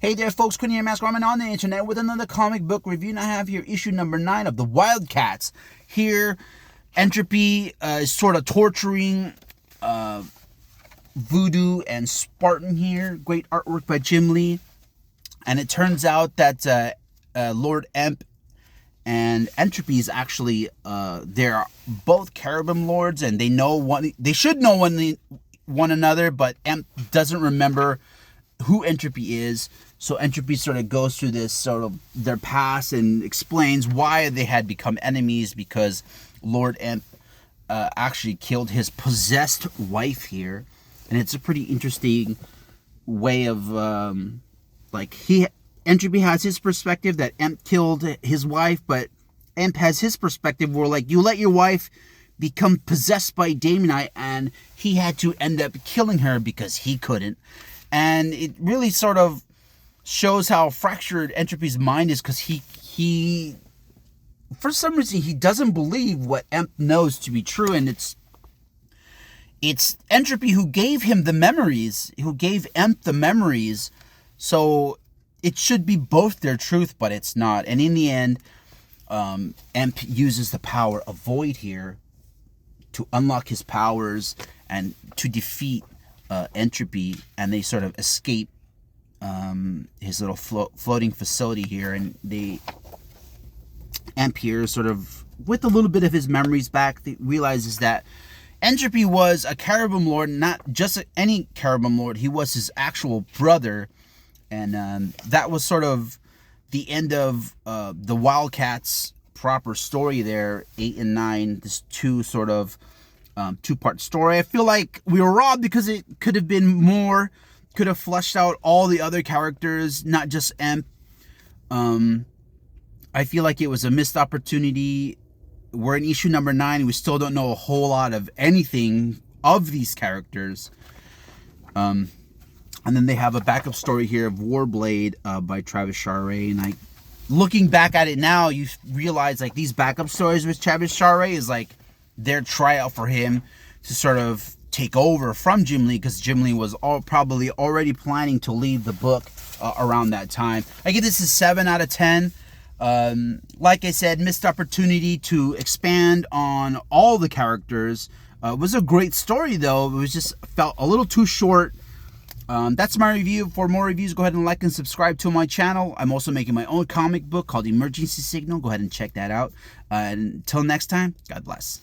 Hey there folks, Quinn here, Mask Ramen on the internet with another comic book review, and I have here issue number 9 of the Wildcats. Here, Entropy is sort of torturing Voodoo and Spartan here. Great artwork by Jim Lee. And it turns out that Lord Emp and Entropy is actually, they're both Cherubim Lords, and they should know one another, but Emp doesn't remember who Entropy is. So Entropy sort of goes through this sort of their past and explains why they had become enemies, because Lord Emp actually killed his possessed wife here. And it's a pretty interesting way of Entropy has his perspective that Emp killed his wife, but Emp has his perspective where you let your wife become possessed by Daemonite, and he had to end up killing her because he couldn't. And it really sort of shows how fractured Entropy's mind is, because he for some reason he doesn't believe what Emp knows to be true, and it's Entropy who gave him the memories, who gave Emp the memories, so it should be both their truth, but it's not. And in the end, Emp uses the power of Void here to unlock his powers and to defeat Entropy, and they sort of escape his little floating facility here, and Emp here sort of, with a little bit of his memories back, realizes that Entropy was a Cherubim Lord, not just any Cherubim Lord. He was his actual brother, and that was sort of the end of the Wildcats proper story there, 8 and 9. This two-part story. I feel like we were robbed because it could have been more. Could have fleshed out all the other characters, not just Emp. I feel like it was a missed opportunity. We're in issue number 9, and we still don't know a whole lot of anything of these characters. And then they have a backup story here of Warblade by Travis Charest. And looking back at it now, you realize these backup stories with Travis Charest is their tryout for him to sort of take over from Jim Lee, because Jim Lee was probably already planning to leave the book around that time. I give this a 7 out of 10. Like I said, missed opportunity to expand on all the characters. It was a great story, though. It was just felt a little too short. That's my review. For more reviews, go ahead and like and subscribe to my channel. I'm also making my own comic book called Emergency Signal. Go ahead and check that out. Until next time, God bless.